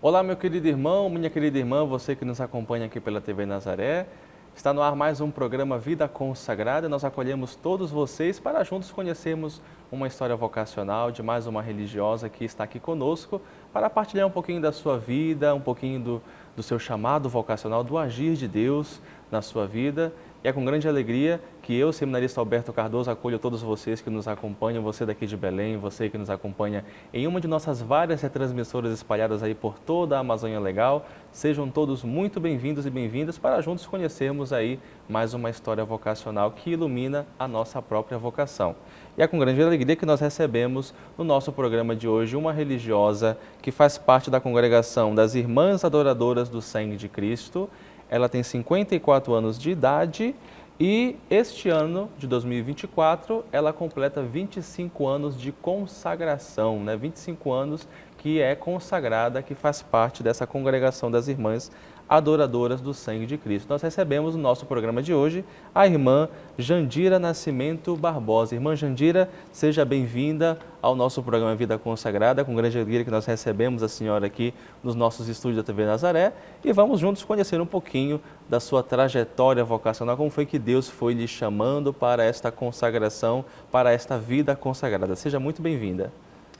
Olá, meu querido irmão, minha querida irmã, você que nos acompanha aqui pela TV Nazaré. Está no ar mais um programa Vida Consagrada. Nós acolhemos todos vocês para juntos conhecermos uma história vocacional de mais uma religiosa que está aqui conosco para partilhar um pouquinho da sua vida, um pouquinho do seu chamado vocacional, do agir de Deus na sua vida. E é com grande alegria que eu, seminarista Alberto Cardoso, acolho todos vocês que nos acompanham, você daqui de Belém, você que nos acompanha em uma de nossas várias retransmissoras espalhadas aí por toda a Amazônia Legal. Sejam todos muito bem-vindos e bem-vindas para juntos conhecermos aí mais uma história vocacional que ilumina a nossa própria vocação. E é com grande alegria que nós recebemos no nosso programa de hoje uma religiosa que faz parte da congregação das Irmãs Adoradoras do Sangue de Cristo. Ela tem 54 anos de idade e este ano de 2024 ela completa 25 anos de consagração, 25 anos que é consagrada, que faz parte dessa congregação das Irmãs Adoradoras do Sangue de Cristo. Nós recebemos no nosso programa de hoje a irmã Jandira Nascimento Barbosa. Irmã Jandira, seja bem-vinda ao nosso programa Vida Consagrada. Com grande alegria que nós recebemos a senhora aqui nos nossos estúdios da TV Nazaré e vamos juntos conhecer um pouquinho da sua trajetória vocacional, como foi que Deus foi lhe chamando para esta consagração, para esta vida consagrada. Seja muito bem-vinda.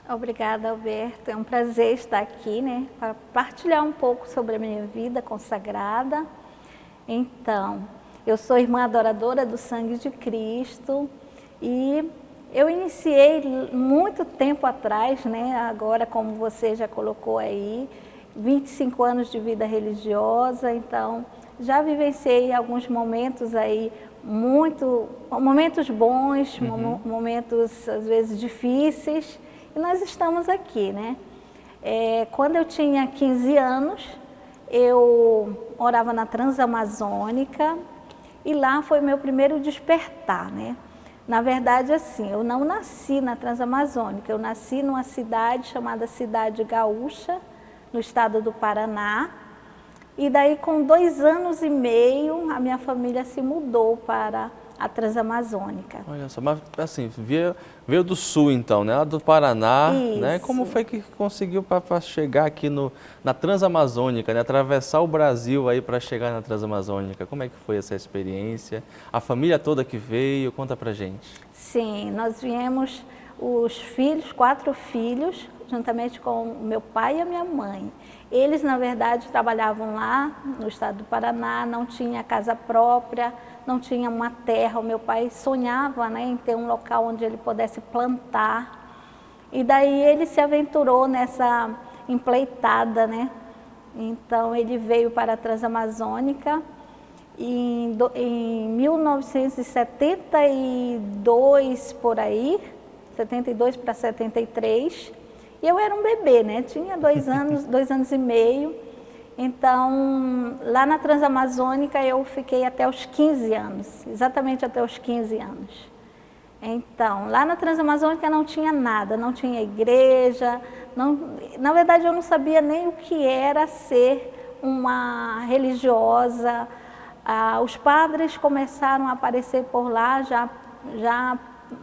Obrigada, Alberto. É um prazer estar aqui, para partilhar um pouco sobre a minha vida consagrada. Então, eu sou irmã adoradora do Sangue de Cristo e eu iniciei muito tempo atrás, agora, como você já colocou aí, 25 anos de vida religiosa, então já vivenciei alguns momentos aí, momentos bons, momentos às vezes difíceis. E nós estamos aqui, quando eu tinha 15 anos, eu morava na Transamazônica e lá foi meu primeiro despertar, Na verdade, assim, eu não nasci na Transamazônica, eu nasci numa cidade chamada Cidade Gaúcha, no estado do Paraná. E daí, com 2 anos e meio, a minha família se mudou para a Transamazônica. Olha só, mas assim, veio do sul então, lá do Paraná, Isso. Como foi que conseguiu para chegar aqui na Transamazônica, atravessar o Brasil aí para chegar na Transamazônica? Como é que foi essa experiência? A família toda que veio, conta pra gente. Sim, nós viemos, os filhos, 4 filhos, juntamente com o meu pai e a minha mãe. Eles, na verdade, trabalhavam lá no estado do Paraná, não tinha casa própria, não tinha uma terra. O meu pai sonhava em ter um local onde ele pudesse plantar. E daí ele se aventurou nessa empreitada, Então ele veio para a Transamazônica e em 1972 por aí, 72 para 73. E eu era um bebê, Tinha 2 anos, 2 anos e meio. Então, lá na Transamazônica eu fiquei até os 15 anos, exatamente até os 15 anos. Então, lá na Transamazônica não tinha nada, não tinha igreja, na verdade eu não sabia nem o que era ser uma religiosa. Os padres começaram a aparecer por lá já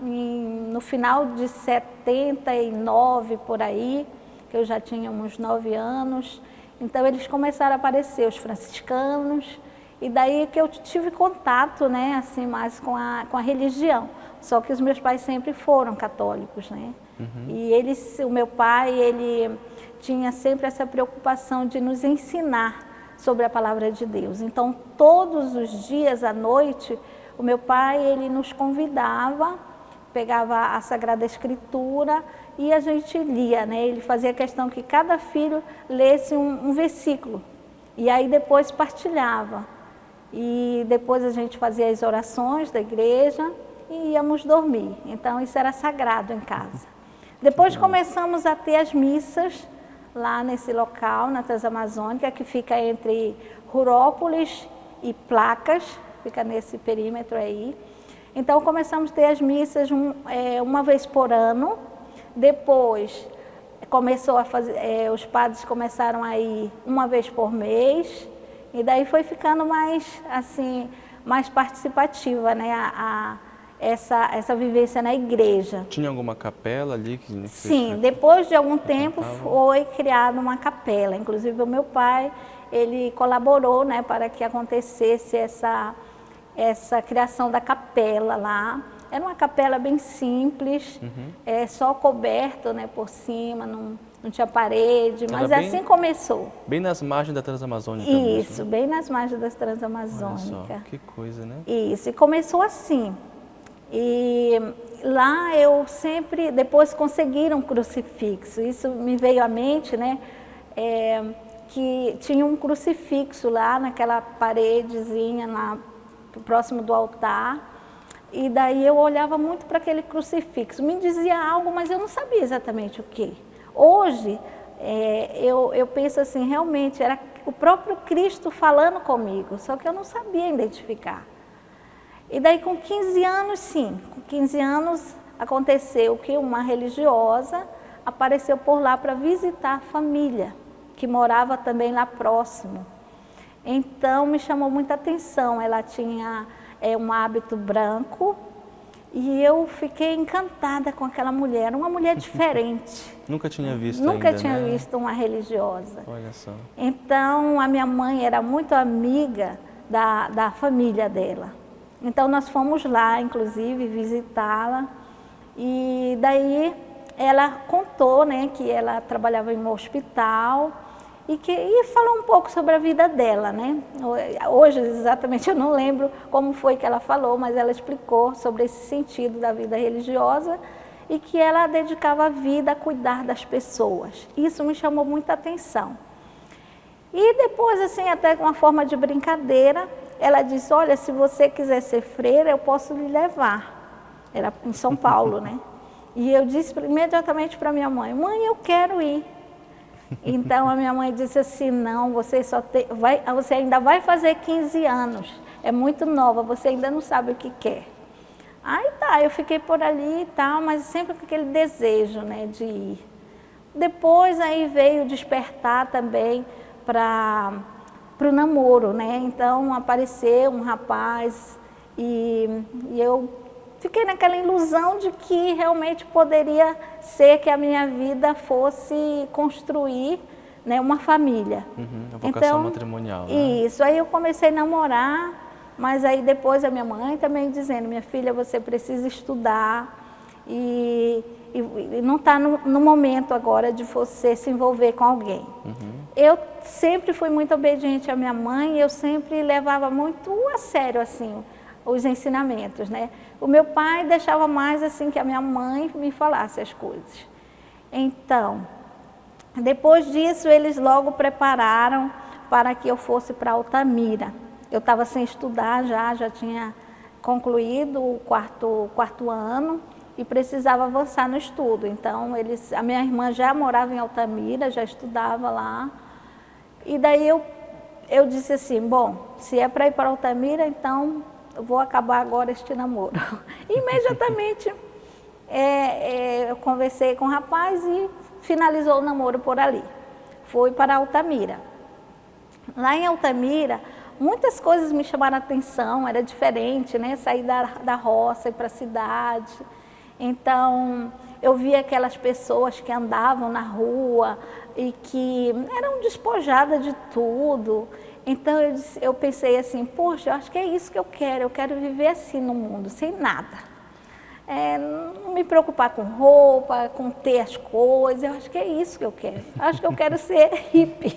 no final de 79 por aí, que eu já tinha uns 9 anos. Então eles começaram a aparecer, os franciscanos, e daí que eu tive contato, assim, mais com a religião. Só que os meus pais sempre foram católicos, E o meu pai, ele tinha sempre essa preocupação de nos ensinar sobre a palavra de Deus. Então todos os dias à noite, o meu pai, ele nos convidava, pegava a Sagrada Escritura e a gente lia, Ele fazia questão que cada filho lesse um versículo e aí depois partilhava. E depois a gente fazia as orações da igreja e íamos dormir. Então isso era sagrado em casa. Depois começamos a ter as missas lá nesse local, na Transamazônica, que fica entre Rurópolis e Placas, fica nesse perímetro aí. Então começamos a ter as missas uma vez por ano. Depois começou a fazer, os padres começaram a ir uma vez por mês. E daí foi ficando mais, assim, mais participativa, essa vivência na igreja. Tinha alguma capela ali? Sim, depois de algum tempo foi criada uma capela. Inclusive o meu pai, ele colaborou, né, para que acontecesse essa criação da capela lá. Era uma capela bem simples, só coberto, né, por cima, não tinha parede, mas bem, assim começou. Bem nas margens da Transamazônica Isso, mesmo, né? bem nas margens da Transamazônica. Olha só, que coisa, né? Isso, e começou assim. E lá eu sempre, depois conseguiram um crucifixo, isso me veio à mente, né, que tinha um crucifixo lá naquela paredezinha, lá próximo do altar, e daí eu olhava muito para aquele crucifixo, me dizia algo, mas eu não sabia exatamente o que. Hoje, eu penso assim, realmente era o próprio Cristo falando comigo, só que eu não sabia identificar. E daí com 15 anos, sim, com 15 anos aconteceu que uma religiosa apareceu por lá para visitar a família, que morava também lá próximo. Então me chamou muita atenção, ela tinha um hábito branco e eu fiquei encantada com aquela mulher, uma mulher diferente. Nunca tinha visto Nunca tinha visto uma religiosa. Olha só. Então a minha mãe era muito amiga da família dela. Então nós fomos lá, inclusive, visitá-la, e daí ela contou, né, que ela trabalhava em um hospital e falou um pouco sobre a vida dela, né. Hoje, exatamente, eu não lembro como foi que ela falou, mas ela explicou sobre esse sentido da vida religiosa e que ela dedicava a vida a cuidar das pessoas. Isso me chamou muita atenção. E depois, assim, até com uma forma de brincadeira, ela disse, olha, se você quiser ser freira, eu posso lhe levar. Era em São Paulo, né? E eu disse imediatamente para minha mãe, mãe, eu quero ir. Então a minha mãe disse assim, não, você ainda vai fazer 15 anos, é muito nova, você ainda não sabe o que quer. Aí tá, eu fiquei por ali e tal, mas sempre com aquele desejo, né, de ir. Depois aí veio despertar também para o namoro, né? Então apareceu um rapaz e eu fiquei naquela ilusão de que realmente poderia ser que a minha vida fosse construir, né, uma família. A vocação matrimonial, né? Isso, aí eu comecei a namorar, mas aí depois a minha mãe também dizendo, minha filha, você precisa estudar e não está no momento agora de você se envolver com alguém. Eu sempre fui muito obediente à minha mãe e eu sempre levava muito a sério, assim, os ensinamentos, né? O meu pai deixava mais, assim, que a minha mãe me falasse as coisas. Então, depois disso, eles logo prepararam para que eu fosse para Altamira. Eu estava sem estudar já tinha concluído o quarto ano e precisava avançar no estudo. Então, a minha irmã já morava em Altamira, já estudava lá. E daí eu disse assim, bom, se é para ir para Altamira, então eu vou acabar agora este namoro. Imediatamente eu conversei com o rapaz e finalizou o namoro por ali. Fui para Altamira. Lá em Altamira, muitas coisas me chamaram a atenção, era diferente, né? Sair da roça e ir para a cidade. Então, eu via aquelas pessoas que andavam na rua e que eram despojadas de tudo. Então, eu pensei assim, poxa, eu acho que é isso que eu quero viver assim no mundo, sem nada. Não me preocupar com roupa, com ter as coisas, eu acho que é isso que eu quero. Acho que eu quero ser hippie.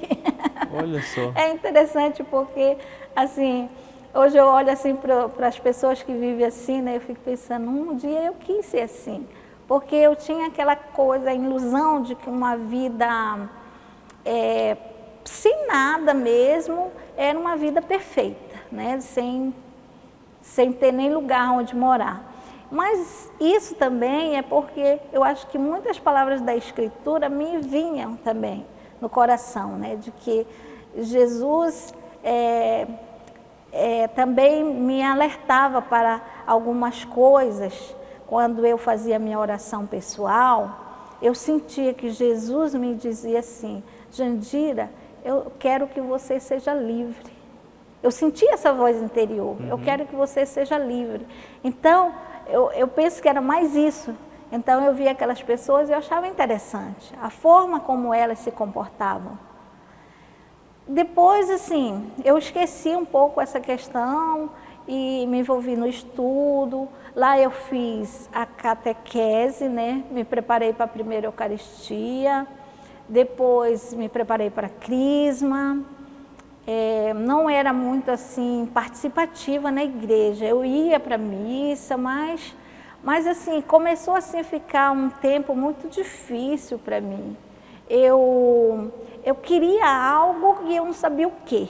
Olha só. É interessante porque, assim, hoje eu olho assim para as pessoas que vivem assim, né? Eu fico pensando, um dia eu quis ser assim. Porque eu tinha aquela coisa, a ilusão de que uma vida sem nada mesmo era uma vida perfeita, né? Sem ter nem lugar onde morar. Mas isso também é porque eu acho que muitas palavras da Escritura me vinham também no coração, né? De que Jesus também me alertava para algumas coisas. Quando eu fazia minha oração pessoal, eu sentia que Jesus me dizia assim, Jandira, eu quero que você seja livre. Eu sentia essa voz interior, eu quero que você seja livre. Então, eu penso que era mais isso. Então eu via aquelas pessoas e eu achava interessante a forma como elas se comportavam. Depois, assim, eu esqueci um pouco essa questão e me envolvi no estudo. Lá eu fiz a catequese, né? Me preparei para a primeira Eucaristia, depois me preparei para a Crisma. Não era muito assim participativa na igreja, eu ia para a missa, mas assim, começou assim a ficar um tempo muito difícil para mim. Eu queria algo e eu não sabia o quê.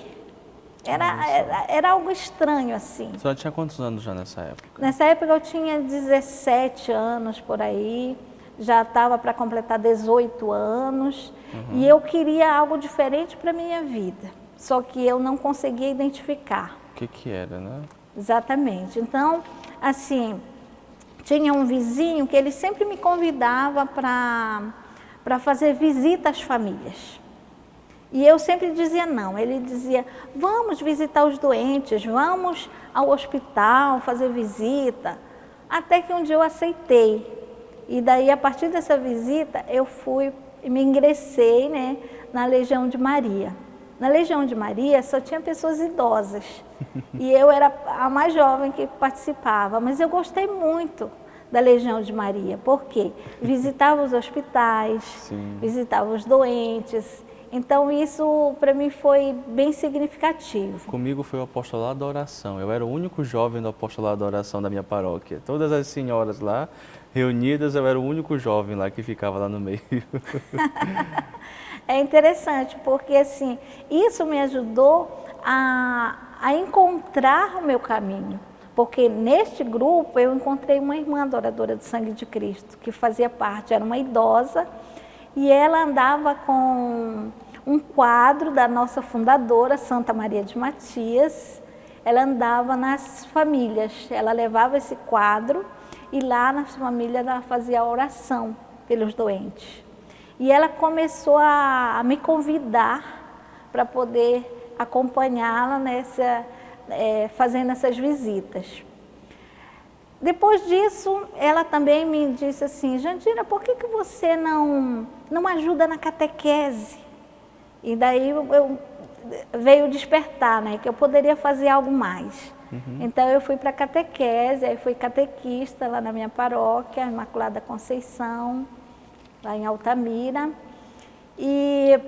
Era algo estranho assim. A senhora tinha quantos anos já nessa época? Nessa época eu tinha 17 anos por aí, já estava para completar 18 anos e eu queria algo diferente para a minha vida, só que eu não conseguia identificar. O que era, né? Exatamente. Então, assim, tinha um vizinho que ele sempre me convidava para fazer visita às famílias. E eu sempre dizia não. Ele dizia, vamos visitar os doentes, vamos ao hospital fazer visita. Até que um dia eu aceitei. E daí, a partir dessa visita, eu fui e me ingressei, né, na Legião de Maria. Na Legião de Maria só tinha pessoas idosas. E eu era a mais jovem que participava. Mas eu gostei muito da Legião de Maria. Por quê? Visitava os hospitais, Sim. visitava os doentes. Então isso para mim foi bem significativo. Comigo foi o apostolado da oração. Eu era o único jovem do apostolado da oração da minha paróquia. Todas as senhoras lá reunidas, eu era o único jovem lá que ficava lá no meio. É interessante porque assim, isso me ajudou a encontrar o meu caminho. Porque neste grupo eu encontrei uma irmã adoradora do Sangue de Cristo, que fazia parte, era uma idosa, e ela andava com um quadro da nossa fundadora, Santa Maria de Matias. Ela andava nas famílias, ela levava esse quadro e lá nas famílias ela fazia a oração pelos doentes. E ela começou a me convidar para poder acompanhá-la fazendo essas visitas. Depois disso, ela também me disse assim, Jandira, por que você não ajuda na catequese? E daí veio despertar, né, que eu poderia fazer algo mais. Então eu fui para a catequese, aí fui catequista lá na minha paróquia, Imaculada Conceição, lá em Altamira. E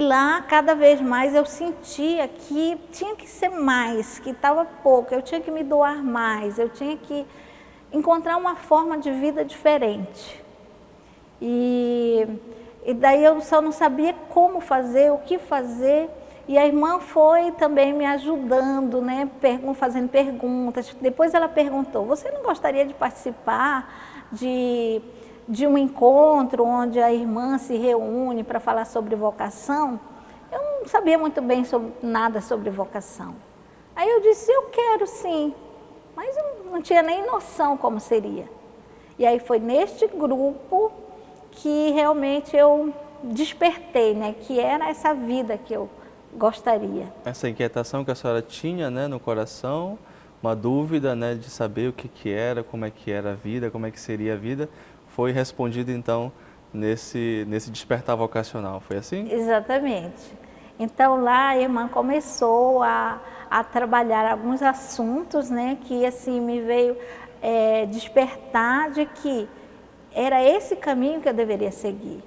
lá, cada vez mais, eu sentia que tinha que ser mais, que estava pouco, eu tinha que me doar mais, eu tinha que encontrar uma forma de vida diferente. E daí eu só não sabia como fazer, o que fazer, e a irmã foi também me ajudando, né, fazendo perguntas. Depois ela perguntou, você não gostaria de participar de um encontro onde a irmã se reúne para falar sobre vocação? Eu não sabia muito bem nada sobre vocação. Aí eu disse, eu quero sim, mas eu não tinha nem noção como seria. E aí foi neste grupo que realmente eu despertei, né, que era essa vida que eu gostaria. Essa inquietação que a senhora tinha, né, no coração, uma dúvida, né, de saber o que era, como é que era a vida, como é que seria a vida, foi respondido, então, nesse despertar vocacional, foi assim? Exatamente. Então, lá a irmã começou a trabalhar alguns assuntos, né, que assim me veio despertar de que era esse caminho que eu deveria seguir.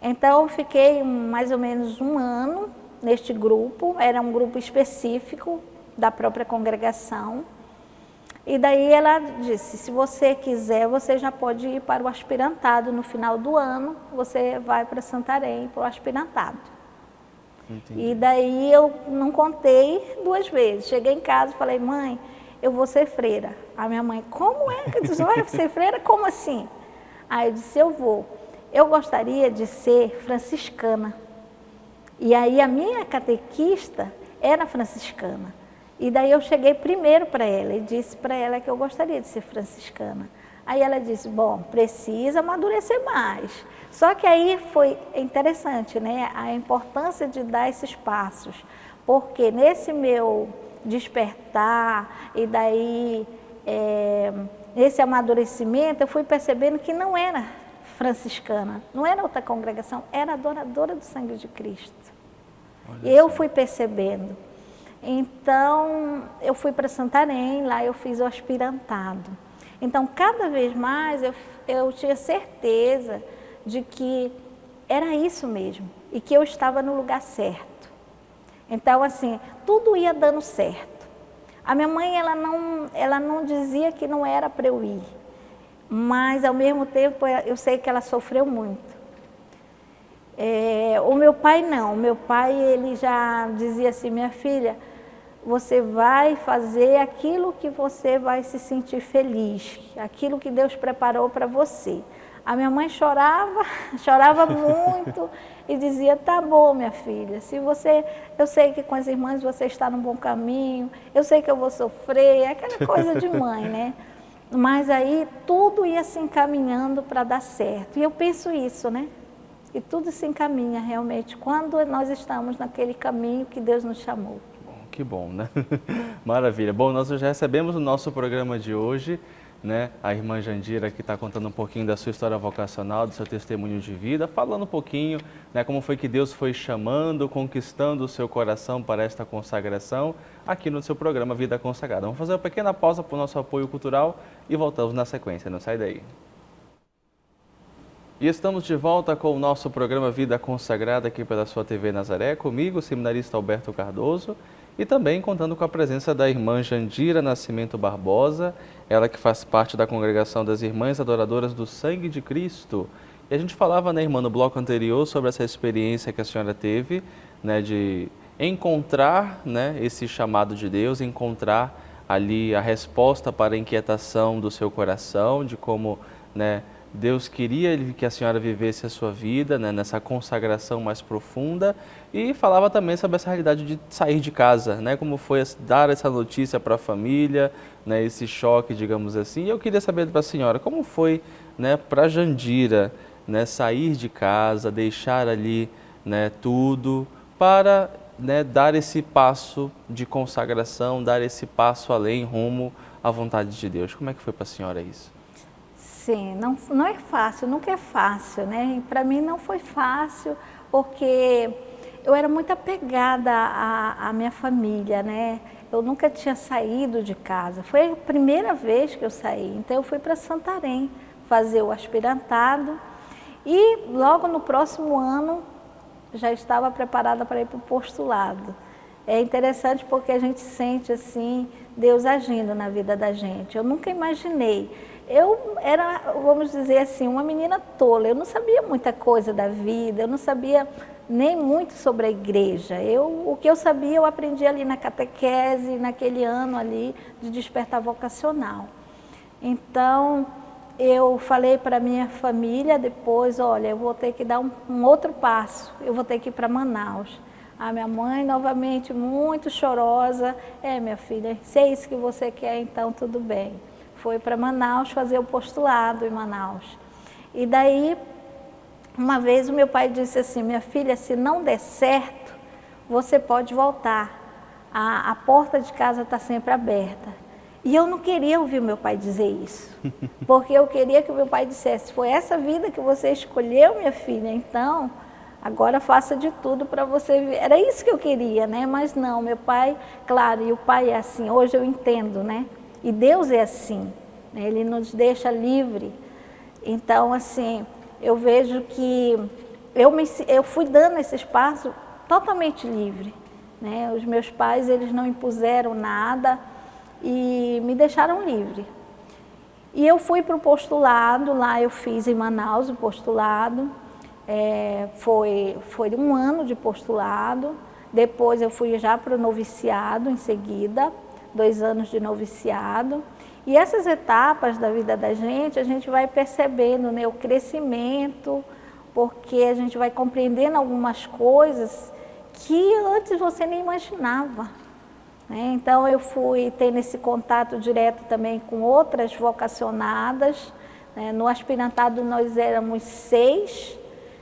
Então, eu fiquei mais ou menos um ano neste grupo, era um grupo específico da própria congregação. E daí ela disse, se você quiser, você já pode ir para o aspirantado. No final do ano, você vai para Santarém, para o aspirantado. Entendi. E daí eu não contei 2 vezes. Cheguei em casa e falei, mãe, eu vou ser freira. A minha mãe, como é que você vai ser freira? Como assim? Aí eu disse, eu vou. Eu gostaria de ser franciscana. E aí a minha catequista era franciscana. E daí eu cheguei primeiro para ela e disse para ela que eu gostaria de ser franciscana. Aí ela disse, bom, precisa amadurecer mais. Só que aí foi interessante, né, a importância de dar esses passos. Porque nesse meu despertar e daí nesse amadurecimento, eu fui percebendo que não era franciscana, não era outra congregação, era adoradora do sangue de Cristo. Eu fui percebendo. Então, eu fui para Santarém, lá eu fiz o aspirantado. Então, cada vez mais eu tinha certeza de que era isso mesmo e que eu estava no lugar certo. Então, assim, tudo ia dando certo. A minha mãe, ela não dizia que não era para eu ir, mas ao mesmo tempo eu sei que ela sofreu muito. O meu pai não, o meu pai ele já dizia assim, minha filha, você vai fazer aquilo que você vai se sentir feliz, aquilo que Deus preparou para você. A minha mãe chorava muito e dizia, tá bom, minha filha, eu sei que com as irmãs você está no bom caminho, eu sei que eu vou sofrer, aquela coisa de mãe, né? Mas aí tudo ia se encaminhando para dar certo. E eu penso isso, né? E tudo se encaminha realmente quando nós estamos naquele caminho que Deus nos chamou. Que bom, né? Maravilha. Bom, nós já recebemos no nosso programa de hoje, né, a irmã Jandira, que está contando um pouquinho da sua história vocacional, do seu testemunho de vida, falando um pouquinho, né, como foi que Deus foi chamando, conquistando o seu coração para esta consagração, aqui no seu programa Vida Consagrada. Vamos fazer uma pequena pausa para o nosso apoio cultural e voltamos na sequência, não sai daí. E estamos de volta com o nosso programa Vida Consagrada aqui pela sua TV Nazaré, comigo, o seminarista Alberto Cardoso, e também contando com a presença da irmã Jandira Nascimento Barbosa, ela que faz parte da congregação das Irmãs Adoradoras do Sangue de Cristo. E a gente falava, né, irmã, no bloco anterior sobre essa experiência que a senhora teve, né, de encontrar, né, esse chamado de Deus, encontrar ali a resposta para a inquietação do seu coração, de como, né, Deus queria que a senhora vivesse a sua vida, né, nessa consagração mais profunda, e falava também sobre essa realidade de sair de casa, né, como foi dar essa notícia para a família, né, esse choque, digamos assim. E eu queria saber da senhora, como foi, né, para Jandira, né, sair de casa, deixar ali, né, tudo para, né, dar esse passo de consagração, dar esse passo além, rumo à vontade de Deus. Como é que foi para a senhora isso? Sim, não é fácil, nunca é fácil, né? Para mim não foi fácil, porque eu era muito apegada à minha família, né? Eu nunca tinha saído de casa, foi a primeira vez que eu saí, então eu fui para Santarém fazer o aspirantado e logo no próximo ano já estava preparada para ir para o postulado. É interessante porque a gente sente assim, Deus agindo na vida da gente. Eu nunca imaginei. Eu era, vamos dizer assim, uma menina tola, eu não sabia muita coisa da vida, eu não sabia nem muito sobre a igreja. O que eu sabia, eu aprendi ali na catequese, naquele ano ali de despertar vocacional. Então, eu falei para minha família depois, olha, eu vou ter que dar um outro passo, eu vou ter que ir para Manaus. A minha mãe, novamente, muito chorosa, minha filha, se é isso que você quer, então tudo bem. Foi para Manaus fazer o postulado em Manaus. E daí, uma vez o meu pai disse assim, minha filha, se não der certo, você pode voltar. A porta de casa está sempre aberta. E eu não queria ouvir o meu pai dizer isso, porque eu queria que o meu pai dissesse, foi essa vida que você escolheu, minha filha, então agora faça de tudo para você ver. Era isso que eu queria, né? Mas não, meu pai, claro, e o pai é assim, hoje eu entendo, né? E Deus é assim, né? Ele nos deixa livre. Então, assim, eu vejo que eu fui dando esse espaço totalmente livre, né? Os meus pais, eles não impuseram nada e me deixaram livre. E eu fui para o postulado, lá eu fiz em Manaus o postulado, foi um ano de postulado, depois eu fui já para o noviciado em seguida, 2 anos de noviciado. E essas etapas da vida da gente, a gente vai percebendo, né, o crescimento, porque a gente vai compreendendo algumas coisas que antes você nem imaginava, né? Então eu fui tendo esse contato direto também com outras vocacionadas, né? No aspirantado nós éramos 6,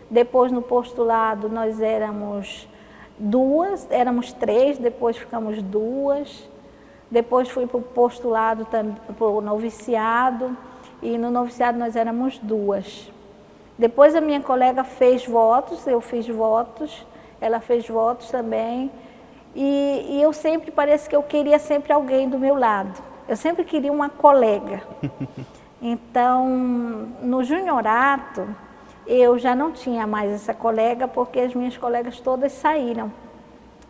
depois no postulado nós éramos 2, éramos 3, depois ficamos 2. Depois fui para o postulado, para o noviciado, e no noviciado nós éramos 2. Depois a minha colega fez votos, eu fiz votos, ela fez votos também. E eu sempre, parece que eu queria sempre alguém do meu lado. Eu sempre queria uma colega. Então, no juniorato, eu já não tinha mais essa colega, porque as minhas colegas todas saíram.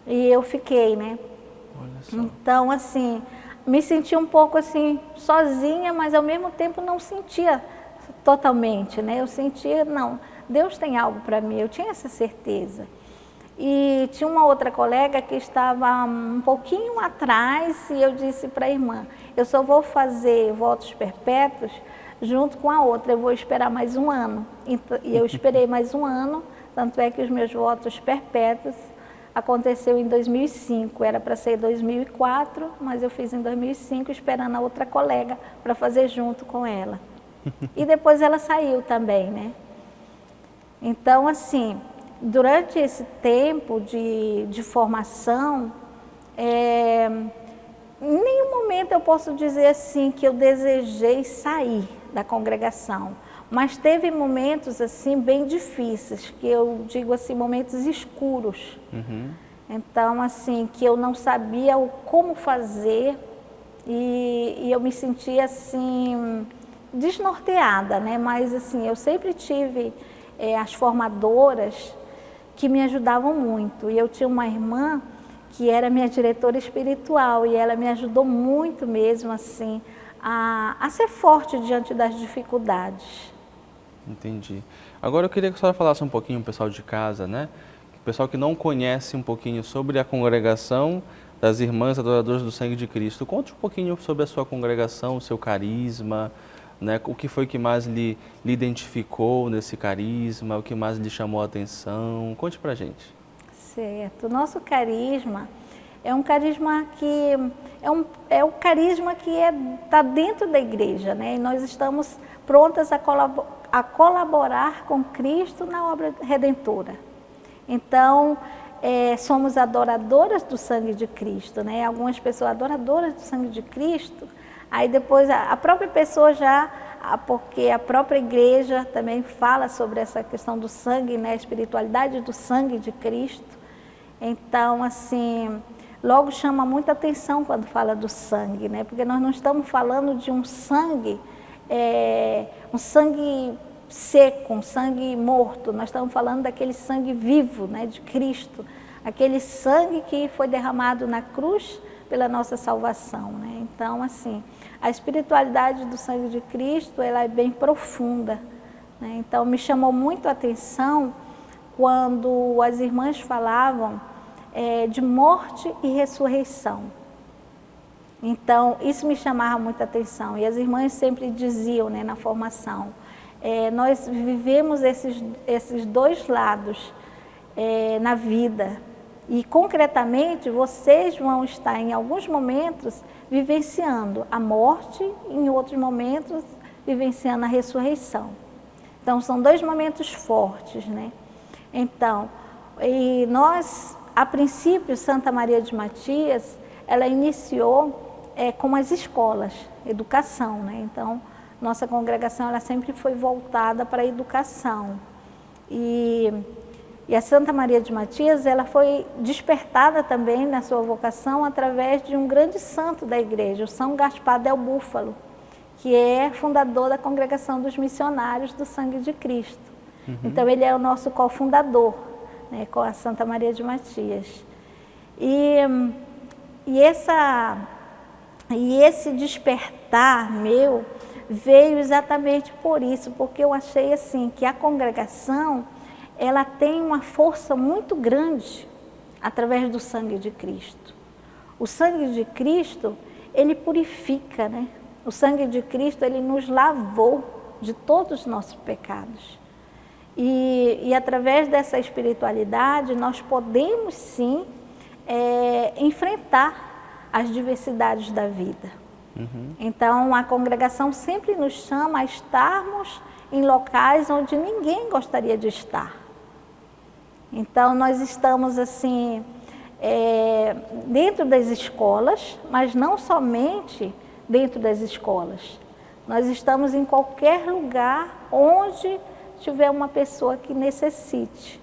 E eu fiquei, né? Olha só. Então, assim, me senti um pouco assim, sozinha, mas ao mesmo tempo não sentia totalmente, né? Eu sentia, não, Deus tem algo para mim, eu tinha essa certeza. E tinha uma outra colega que estava um pouquinho atrás e eu disse para a irmã, eu só vou fazer votos perpétuos junto com a outra, eu vou esperar mais um ano. E eu esperei mais um ano, tanto é que os meus votos perpétuos aconteceu em 2005, era para ser em 2004, mas eu fiz em 2005 esperando a outra colega para fazer junto com ela. E depois ela saiu também, né? Então, assim, durante esse tempo de formação, em nenhum momento eu posso dizer assim que eu desejei sair da congregação, mas teve momentos assim bem difíceis, que eu digo assim, momentos escuros. Então, assim, que eu não sabia como fazer e eu me sentia assim, desnorteada, né? Mas assim, eu sempre tive as formadoras que me ajudavam muito. E eu tinha uma irmã que era minha diretora espiritual e ela me ajudou muito mesmo assim a ser forte diante das dificuldades. Entendi. Agora eu queria que a senhora falasse um pouquinho, o pessoal de casa, né? O pessoal que não conhece um pouquinho sobre a congregação das Irmãs Adoradoras do Sangue de Cristo. Conte um pouquinho sobre a sua congregação, o seu carisma, né? O que foi que mais lhe identificou nesse carisma, o que mais lhe chamou a atenção. Conte pra gente. Certo. O nosso carisma é um carisma que é o carisma que está dentro da igreja, né? E nós estamos prontas a colaborar com Cristo na obra redentora. Então, somos adoradoras do sangue de Cristo, né? Algumas pessoas adoradoras do sangue de Cristo, aí depois a própria pessoa já, porque a própria igreja também fala sobre essa questão do sangue, né? A espiritualidade do sangue de Cristo. Então, assim, logo chama muita atenção quando fala do sangue, né? Porque nós não estamos falando de um sangue seco, um sangue morto, nós estamos falando daquele sangue vivo, né, de Cristo, aquele sangue que foi derramado na cruz pela nossa salvação, né? Então, assim, a espiritualidade do sangue de Cristo, ela é bem profunda, né? Então, me chamou muito a atenção quando as irmãs falavam de morte e ressurreição. Então, isso me chamava muita atenção, e as irmãs sempre diziam, né, na formação, nós vivemos esses dois lados na vida e concretamente vocês vão estar em alguns momentos vivenciando a morte e em outros momentos vivenciando a ressurreição. Então são dois momentos fortes, né? Então, e nós, a princípio, Santa Maria de Matias, ela iniciou com as escolas, educação, né? Então, nossa congregação ela sempre foi voltada para a educação. E a Santa Maria de Matias ela foi despertada também na sua vocação através de um grande santo da igreja, o São Gaspar del Búfalo, que é fundador da Congregação dos Missionários do Sangue de Cristo. Então ele é o nosso cofundador, né, com a Santa Maria de Matias. E esse despertar meu veio exatamente por isso, porque eu achei assim que a congregação ela tem uma força muito grande através do sangue de Cristo. O sangue de Cristo, ele purifica, né? O sangue de Cristo, ele nos lavou de todos os nossos pecados. E através dessa espiritualidade, nós podemos sim enfrentar as diversidades da vida. Então, a congregação sempre nos chama a estarmos em locais onde ninguém gostaria de estar. Então, nós estamos assim, dentro das escolas, mas não somente dentro das escolas. Nós estamos em qualquer lugar onde tiver uma pessoa que necessite.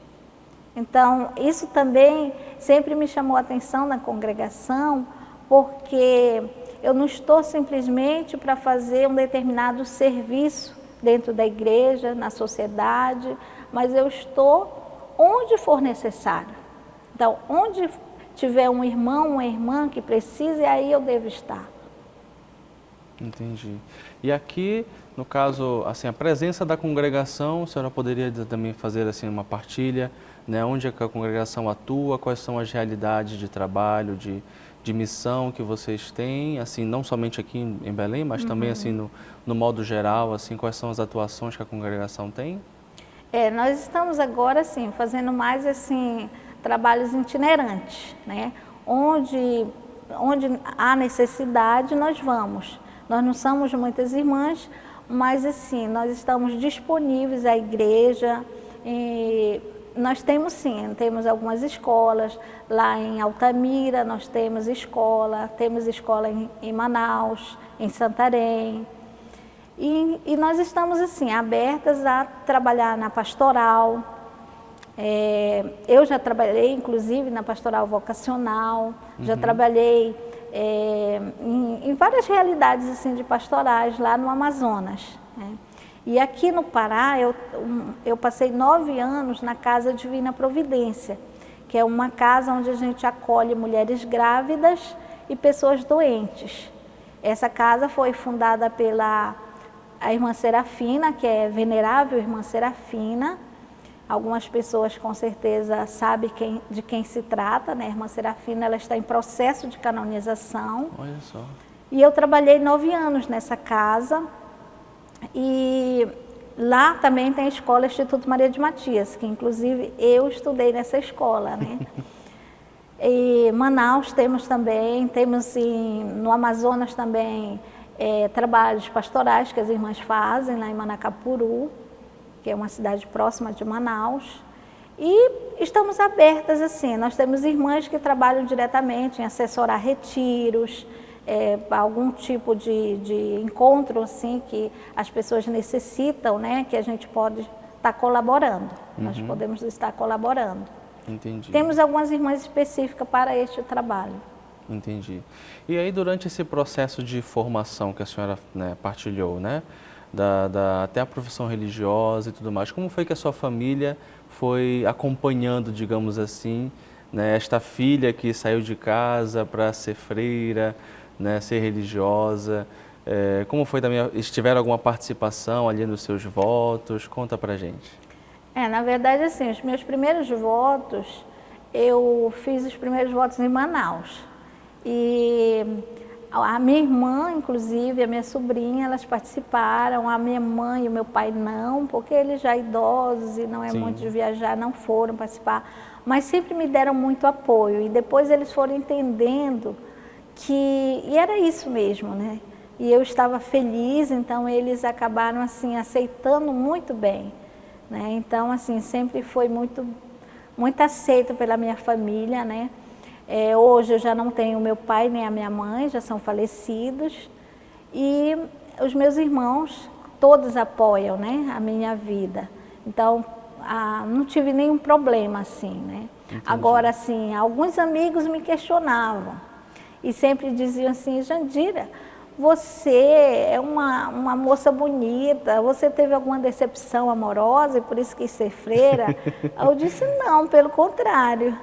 Então, isso também sempre me chamou a atenção na congregação, porque eu não estou simplesmente para fazer um determinado serviço dentro da igreja, na sociedade, mas eu estou onde for necessário. Então, onde tiver um irmão, uma irmã que precise, aí eu devo estar. Entendi. E aqui, no caso, assim, a presença da congregação, a senhora poderia também fazer assim uma partilha, né? Onde é que a congregação atua, quais são as realidades de trabalho, de missão que vocês têm, assim, não somente aqui em Belém, mas também assim no modo geral, assim, quais são as atuações que a congregação tem? Nós estamos agora, assim, fazendo mais, assim, trabalhos itinerantes, né? Onde há necessidade, nós vamos. Nós não somos muitas irmãs, mas, assim, nós estamos disponíveis à igreja. Nós temos, sim, temos algumas escolas. Lá em Altamira nós temos escola em Manaus, em Santarém. E nós estamos, assim, abertas a trabalhar na pastoral. Eu já trabalhei, inclusive, na pastoral vocacional, já trabalhei em várias realidades assim, de pastorais lá no Amazonas, né? E aqui no Pará, eu passei 9 anos na Casa Divina Providência, que é uma casa onde a gente acolhe mulheres grávidas e pessoas doentes. Essa casa foi fundada pela irmã Serafina, que é venerável irmã Serafina. Algumas pessoas com certeza sabem de quem se trata, né? A irmã Serafina, ela está em processo de canonização. Olha só. E eu trabalhei 9 anos nessa casa. E lá também tem a escola Instituto Maria de Matias, que inclusive eu estudei nessa escola, né? E Manaus temos também, no Amazonas também trabalhos pastorais que as irmãs fazem, lá em Manacapuru, que é uma cidade próxima de Manaus. E estamos abertas, assim, nós temos irmãs que trabalham diretamente em assessorar retiros, algum tipo de encontro, assim, que as pessoas necessitam, né, que a gente pode estar colaborando. Nós podemos estar colaborando. Entendi. Temos algumas irmãs específicas para este trabalho. Entendi. E aí, durante esse processo de formação que a senhora, né, partilhou, né, até a profissão religiosa e tudo mais, como foi que a sua família foi acompanhando, digamos assim, né, esta filha que saiu de casa para ser freira, né, ser religiosa? Como foi também, tiveram alguma participação ali nos seus votos? Conta pra gente. Na verdade, assim, os meus primeiros votos, eu fiz os primeiros votos em Manaus. E a minha irmã, inclusive, a minha sobrinha, elas participaram. A minha mãe e o meu pai não, porque eles já idosos e não é muito de viajar, não foram participar. Mas sempre me deram muito apoio. E depois eles foram entendendo e era isso mesmo, né? E eu estava feliz, então eles acabaram, assim, aceitando muito bem, né? Então, assim, sempre foi muito aceito pela minha família, né? Hoje eu já não tenho meu pai nem a minha mãe, já são falecidos. E os meus irmãos, todos apoiam, né, a minha vida. Então, não tive nenhum problema, assim, né? Entendi. Agora, assim, alguns amigos me questionavam e sempre diziam assim: Jandira, você é uma moça bonita, você teve alguma decepção amorosa e por isso quis ser freira? Eu disse: não, pelo contrário,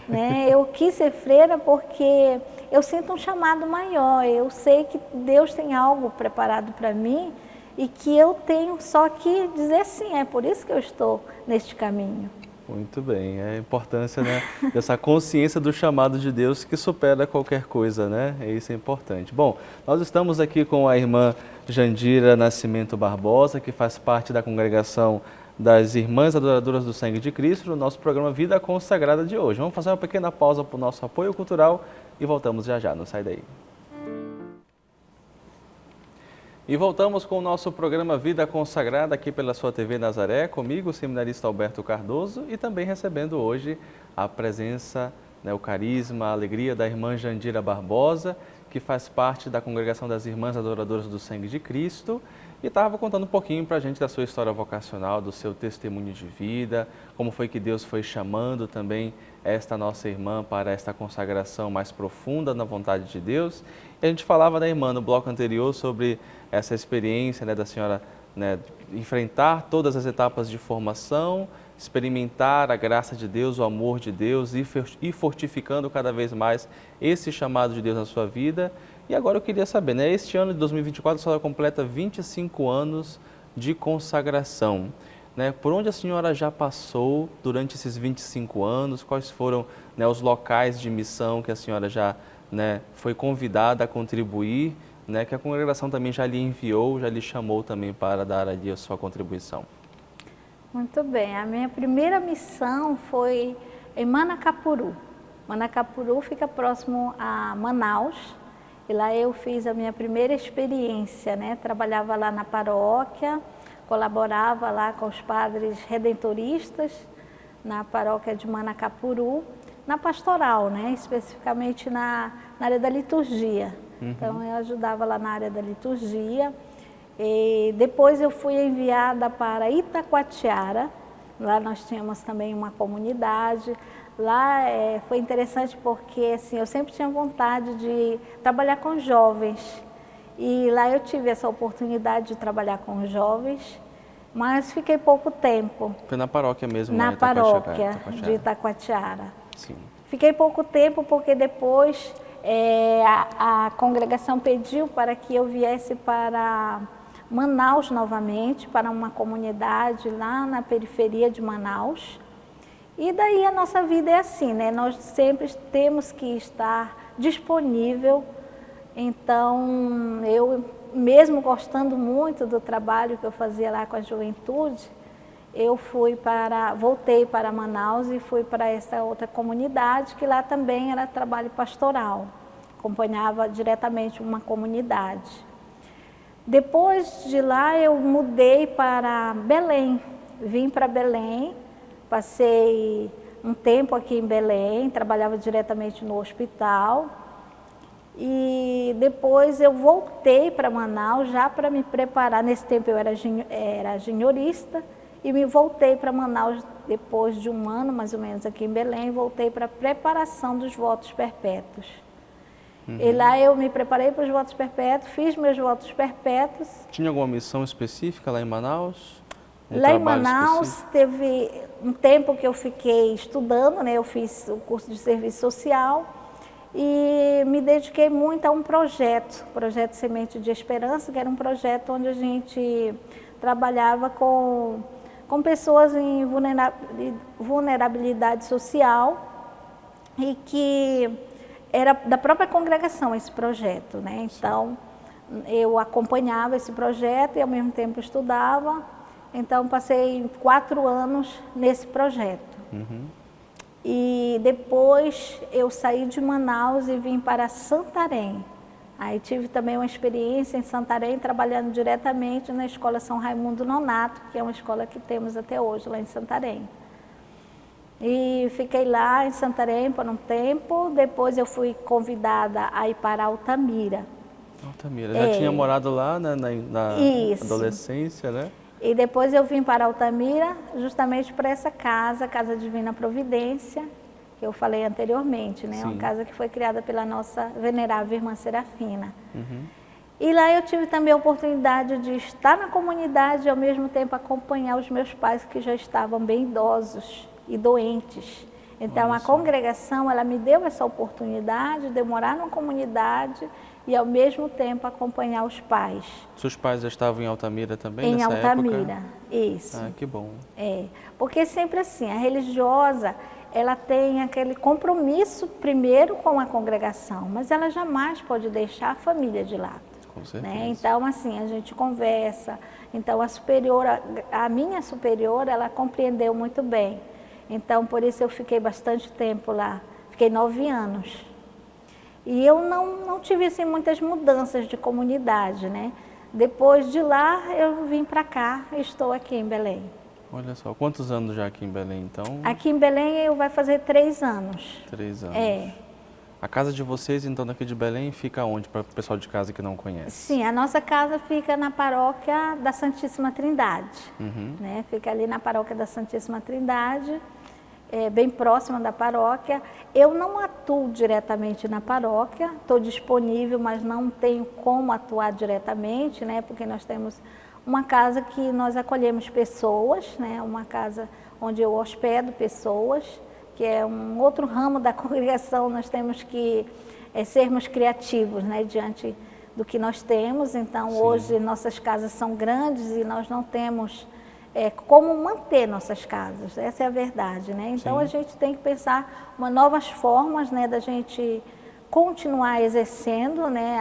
né? Eu quis ser freira porque eu sinto um chamado maior, eu sei que Deus tem algo preparado para mim e que eu tenho só que dizer sim, é por isso que eu estou neste caminho. Muito bem, é a importância, né, dessa consciência do chamado de Deus que supera qualquer coisa, né? Isso é importante. Bom, nós estamos aqui com a irmã Jandira Nascimento Barbosa, que faz parte da congregação das Irmãs Adoradoras do Sangue de Cristo, no nosso programa Vida Consagrada de hoje. Vamos fazer uma pequena pausa para o nosso apoio cultural e voltamos já já, não sai daí. E voltamos com o nosso programa Vida Consagrada aqui pela sua TV Nazaré, comigo, o seminarista Alberto Cardoso, e também recebendo hoje a presença né, o carisma, a alegria da irmã Jandira Barbosa, que faz parte da congregação das Irmãs Adoradoras do Sangue de Cristo, e estava contando um pouquinho para a gente da sua história vocacional, do seu testemunho de vida, como foi que Deus foi chamando também esta nossa irmã para esta consagração mais profunda na vontade de Deus. E a gente falava da irmã no bloco anterior sobre essa experiência, né, da senhora, né, enfrentar todas as etapas de formação, experimentar a graça de Deus, o amor de Deus e ir fortificando cada vez mais esse chamado de Deus na sua vida. E agora eu queria saber, né, este ano de 2024 a senhora completa 25 anos de consagração, né? Por onde a senhora já passou durante esses 25 anos? Quais foram, né, os locais de missão que a senhora já, né, foi convidada a contribuir, né, que a congregação também já lhe enviou, já lhe chamou também para dar ali a sua contribuição? Muito bem, a minha primeira missão foi em Manacapuru. Manacapuru fica próximo a Manaus, e lá eu fiz a minha primeira experiência, né? Trabalhava lá na paróquia, colaborava lá com os padres redentoristas na paróquia de Manacapuru, na pastoral, né? Especificamente na área da liturgia. Então eu ajudava lá na área da liturgia. E depois eu fui enviada para Itacoatiara, lá nós tínhamos também uma comunidade. Lá foi interessante porque assim, eu sempre tinha vontade de trabalhar com jovens. E lá eu tive essa oportunidade de trabalhar com jovens, mas fiquei pouco tempo. Foi na paróquia mesmo, Na né? paróquia de Itacoatiara. Sim. Fiquei pouco tempo porque depois a congregação pediu para que eu viesse para Manaus novamente, para uma comunidade lá na periferia de Manaus. E daí a nossa vida é assim, né? Nós sempre temos que estar disponível. Então, eu mesmo gostando muito do trabalho que eu fazia lá com a juventude, eu voltei para Manaus e fui para essa outra comunidade, que lá também era trabalho pastoral, acompanhava diretamente uma comunidade. Depois de lá eu mudei para Belém, vim para Belém, passei um tempo aqui em Belém, trabalhava diretamente no hospital e depois eu voltei para Manaus já para me preparar. Nesse tempo eu era juniorista e me voltei para Manaus depois de um ano mais ou menos aqui em Belém, voltei para a preparação dos votos perpétuos. E lá eu me preparei para os votos perpétuos, fiz meus votos perpétuos. Tinha alguma missão específica lá em Manaus? Lá em Manaus teve um tempo que eu fiquei estudando, né? Eu fiz o curso de serviço social e me dediquei muito a um projeto Semente de Esperança, que era um projeto onde a gente trabalhava com pessoas em vulnerabilidade social e que era da própria congregação esse projeto, né? Então, eu acompanhava esse projeto e ao mesmo tempo estudava. Então, passei 4 anos nesse projeto. E depois eu saí de Manaus e vim para Santarém. Aí tive também uma experiência em Santarém, trabalhando diretamente na Escola São Raimundo Nonato, que é uma escola que temos até hoje lá em Santarém. E fiquei lá em Santarém por um tempo, depois eu fui convidada a ir para Altamira. Altamira, já tinha morado lá, né, na adolescência, né? E depois eu vim para Altamira justamente para essa casa, Casa Divina Providência, que eu falei anteriormente, né? Uma casa que foi criada pela nossa venerável irmã Serafina. E lá eu tive também a oportunidade de estar na comunidade e ao mesmo tempo acompanhar os meus pais que já estavam bem idosos e doentes. Então a congregação, ela me deu essa oportunidade de morar numa comunidade e ao mesmo tempo acompanhar os pais. Seus pais já estavam em Altamira também nessa época? Em Altamira, isso. Ah, que bom. Porque sempre assim, a religiosa, ela tem aquele compromisso primeiro com a congregação, mas ela jamais pode deixar a família de lado. Com certeza. Né? Então, assim, a gente conversa. Então, a minha superiora, ela compreendeu muito bem. Então, por isso eu fiquei bastante tempo lá. Fiquei 9 anos. E eu não tive, assim, muitas mudanças de comunidade, né? Depois de lá, eu vim para cá e estou aqui em Belém. Olha só, quantos anos já aqui em Belém, então? Aqui em Belém eu vai fazer 3 anos. 3 anos. É. A casa de vocês, então, daqui de Belém, fica onde, para o pessoal de casa que não conhece? Sim, a nossa casa fica na paróquia da Santíssima Trindade, Uhum. né? Fica ali na paróquia da Santíssima Trindade, bem próxima da paróquia. Eu não atuo diretamente na paróquia, estou disponível, mas não tenho como atuar diretamente, né? Porque nós temos uma casa que nós acolhemos pessoas, né? Uma casa onde eu hospedo pessoas, que é um outro ramo da congregação. Nós temos que sermos criativos, né? Diante do que nós temos. Então, Sim. Hoje nossas casas são grandes e nós não temos como manter nossas casas, essa é a verdade, né? Então Sim. A gente tem que pensar novas formas, né, da gente continuar exercendo, né,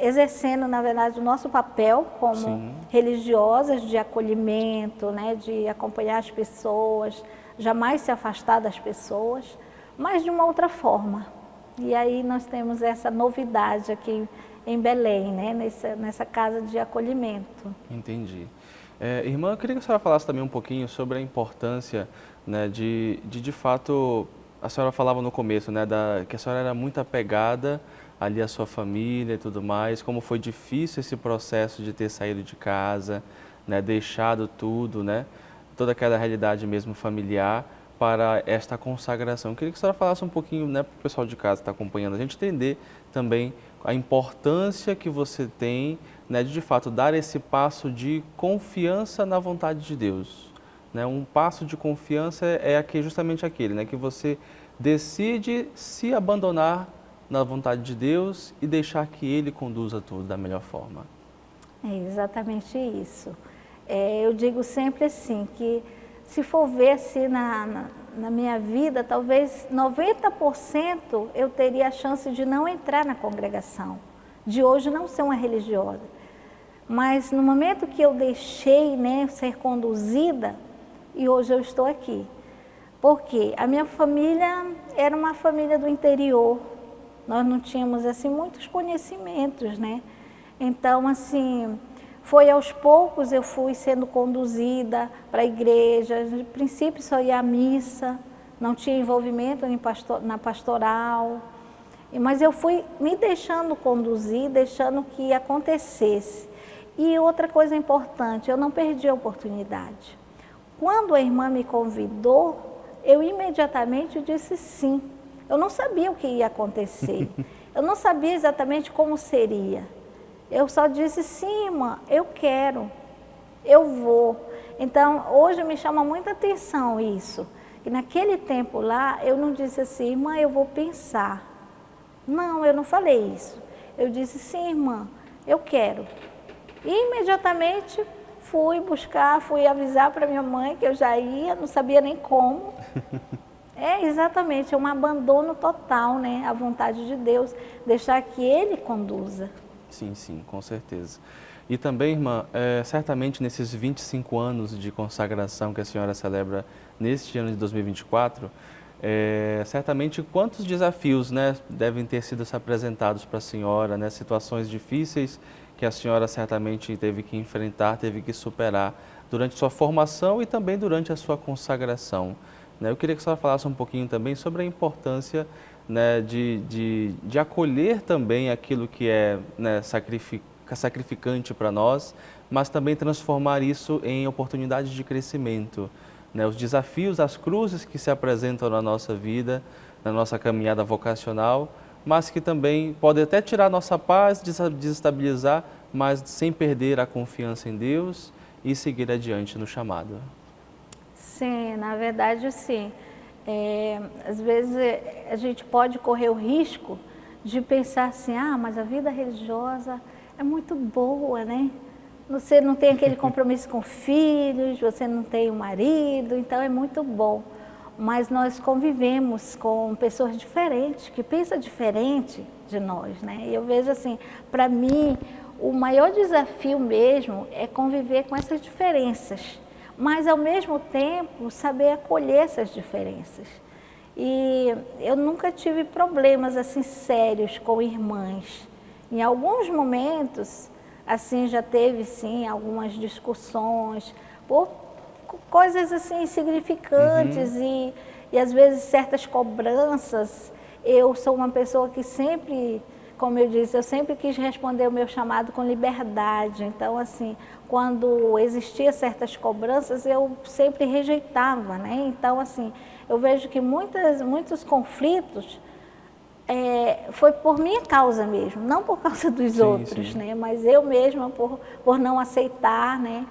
exercendo, na verdade, o nosso papel como Sim. religiosas de acolhimento, né, de acompanhar as pessoas, jamais se afastar das pessoas, mas de uma outra forma. E aí nós temos essa novidade aqui em Belém, né? nessa casa de acolhimento. Entendi. Irmã, eu queria que a senhora falasse também um pouquinho sobre a importância, né, de fato, a senhora falava no começo, né, que a senhora era muito apegada ali à sua família e tudo mais, como foi difícil esse processo de ter saído de casa, né, deixado tudo, né, toda aquela realidade mesmo familiar para esta consagração. Eu queria que a senhora falasse um pouquinho, né, para o pessoal de casa que está acompanhando, a gente entender também a importância que você tem, né, de fato dar esse passo de confiança na vontade de Deus. Né? Um passo de confiança justamente aquele, né, que você decide se abandonar na vontade de Deus e deixar que Ele conduza tudo da melhor forma. É exatamente isso. Eu digo sempre assim, que se for ver assim na minha vida, talvez 90% eu teria a chance de não entrar na congregação, de hoje não ser uma religiosa. Mas no momento que eu deixei, né, ser conduzida, e hoje eu estou aqui. Porque a minha família era uma família do interior, nós não tínhamos assim muitos conhecimentos, né? Então, assim, foi aos poucos eu fui sendo conduzida para a igreja. No princípio só ia à missa, não tinha envolvimento na pastoral. Mas eu fui me deixando conduzir, deixando que acontecesse. E outra coisa importante, eu não perdi a oportunidade. Quando a irmã me convidou, eu imediatamente disse sim. Eu não sabia o que ia acontecer, eu não sabia exatamente como seria. Eu só disse, sim, irmã, eu quero, eu vou. Então, hoje me chama muita atenção isso. E naquele tempo lá, eu não disse assim, irmã, eu vou pensar. Não, eu não falei isso. Eu disse, sim, irmã, eu quero. E imediatamente fui buscar, fui avisar para minha mãe que eu já ia, não sabia nem como. Exatamente, é um abandono total, né? À vontade de Deus, deixar que Ele conduza. Sim, sim, com certeza. E também, irmã, certamente nesses 25 anos de consagração que a senhora celebra neste ano de 2024, certamente quantos desafios, né, devem ter sido apresentados para a senhora, né, situações difíceis que a senhora certamente teve que enfrentar, teve que superar durante sua formação e também durante a sua consagração. Eu queria que a senhora falasse um pouquinho também sobre a importância, né, de acolher também aquilo que é, né, sacrificante para nós, mas também transformar isso em oportunidades de crescimento. Né, os desafios, as cruzes que se apresentam na nossa vida, na nossa caminhada vocacional, mas que também podem até tirar nossa paz, desestabilizar, mas sem perder a confiança em Deus e seguir adiante no chamado. Sim, na verdade, sim. Às vezes a gente pode correr o risco de pensar assim, mas a vida religiosa é muito boa, né? Você não tem aquele compromisso com filhos, você não tem um marido, então é muito bom. Mas nós convivemos com pessoas diferentes, que pensam diferente de nós, né? E eu vejo assim, para mim, o maior desafio mesmo é conviver com essas diferenças, mas ao mesmo tempo saber acolher essas diferenças. E eu nunca tive problemas assim sérios com irmãs. Em alguns momentos, assim, já teve sim algumas discussões por coisas assim insignificantes e às vezes certas cobranças. Eu sou uma pessoa que sempre, como eu disse, eu sempre quis responder o meu chamado com liberdade. Então, assim, quando existia certas cobranças, eu sempre rejeitava, né? Então, assim, eu vejo que muitos conflitos foi por minha causa mesmo, não por causa dos outros, sim. né? Mas eu mesma por não aceitar, né?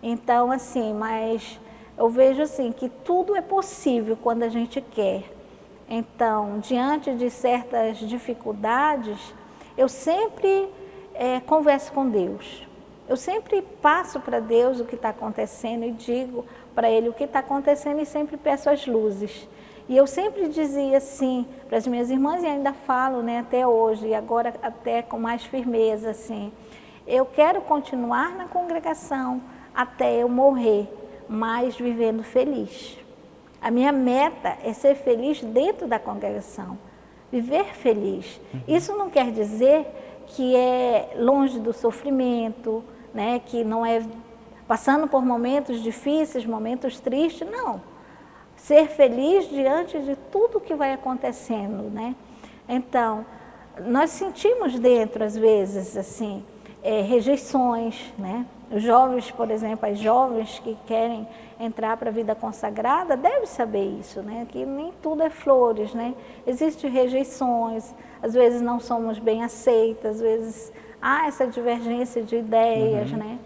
Então, assim, mas eu vejo assim que tudo é possível quando a gente quer. Então, diante de certas dificuldades, eu sempre converso com Deus. Eu sempre passo para Deus o que está acontecendo e digo para Ele o que está acontecendo e sempre peço as luzes. E eu sempre dizia assim para as minhas irmãs e ainda falo, né, até hoje, e agora até com mais firmeza, assim, eu quero continuar na congregação até eu morrer, mas vivendo feliz. A minha meta é ser feliz dentro da congregação, viver feliz. Isso não quer dizer que é longe do sofrimento, né, que não é passando por momentos difíceis, momentos tristes, não. Ser feliz diante de tudo que vai acontecendo, né? Então, nós sentimos dentro, às vezes, assim, rejeições, né? Os jovens, por exemplo, as jovens que querem entrar para a vida consagrada, devem saber isso, né? Que nem tudo é flores, né? Existem rejeições, às vezes não somos bem aceitas, às vezes há essa divergência de ideias, né?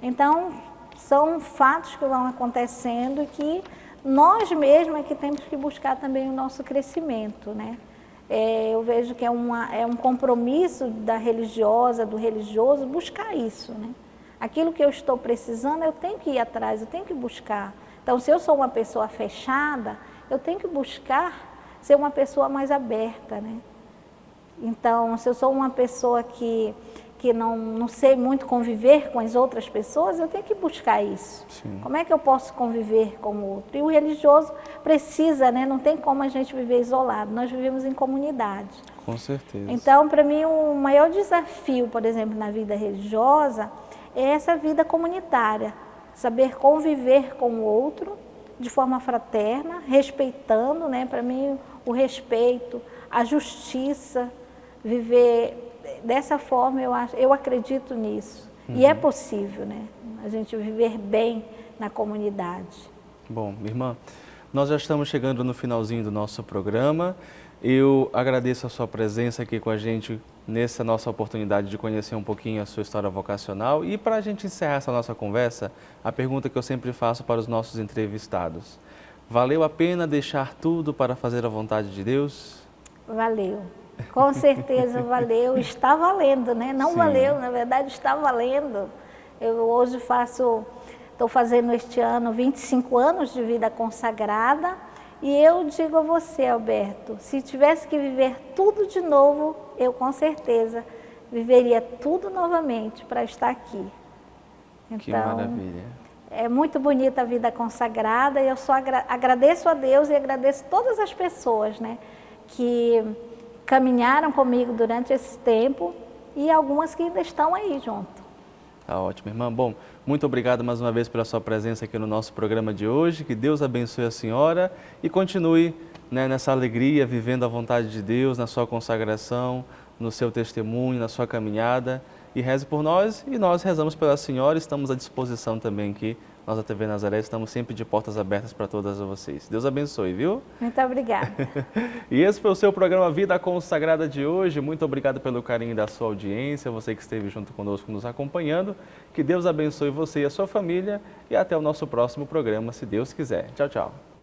Então, são fatos que vão acontecendo e que nós mesmos é que temos que buscar também o nosso crescimento, né? Eu vejo que é um compromisso da religiosa, do religioso, buscar isso, né? Aquilo que eu estou precisando, eu tenho que ir atrás, eu tenho que buscar. Então, se eu sou uma pessoa fechada, eu tenho que buscar ser uma pessoa mais aberta, né? Então, se eu sou uma pessoa que não sei muito conviver com as outras pessoas, eu tenho que buscar isso. Sim. Como é que eu posso conviver com o outro? E o religioso precisa, né? Não tem como a gente viver isolado, nós vivemos em comunidade. Com certeza. Então, para mim, o maior desafio, por exemplo, na vida religiosa, é essa vida comunitária. Saber conviver com o outro de forma fraterna, respeitando, né? Para mim, o respeito, a justiça, viver dessa forma, eu acredito nisso. E é possível, né? A gente viver bem na comunidade. Bom, irmã, nós já estamos chegando no finalzinho do nosso programa. Eu agradeço a sua presença aqui com a gente nessa nossa oportunidade de conhecer um pouquinho a sua história vocacional. E para a gente encerrar essa nossa conversa, a pergunta que eu sempre faço para os nossos entrevistados: valeu a pena deixar tudo para fazer a vontade de Deus? Valeu. Com certeza valeu, está valendo, né? Não Sim. valeu, na verdade está valendo. Eu hoje estou fazendo este ano 25 anos de vida consagrada e eu digo a você, Alberto, se tivesse que viver tudo de novo, eu com certeza viveria tudo novamente para estar aqui. Então, Que maravilha. É muito bonita a vida consagrada e eu só agradeço a Deus e agradeço todas as pessoas, né, que caminharam comigo durante esse tempo e algumas que ainda estão aí junto. Tá ótimo, irmã. Bom, muito obrigado mais uma vez pela sua presença aqui no nosso programa de hoje. Que Deus abençoe a senhora e continue, né, nessa alegria, vivendo a vontade de Deus, na sua consagração, no seu testemunho, na sua caminhada. E reze por nós e nós rezamos pela senhora. Estamos à disposição também aqui. Nós da TV Nazaré estamos sempre de portas abertas para todas vocês. Deus abençoe, viu? Muito obrigada. E esse foi o seu programa Vida Consagrada de hoje. Muito obrigado pelo carinho da sua audiência, você que esteve junto conosco nos acompanhando. Que Deus abençoe você e a sua família e até o nosso próximo programa, se Deus quiser. Tchau, tchau.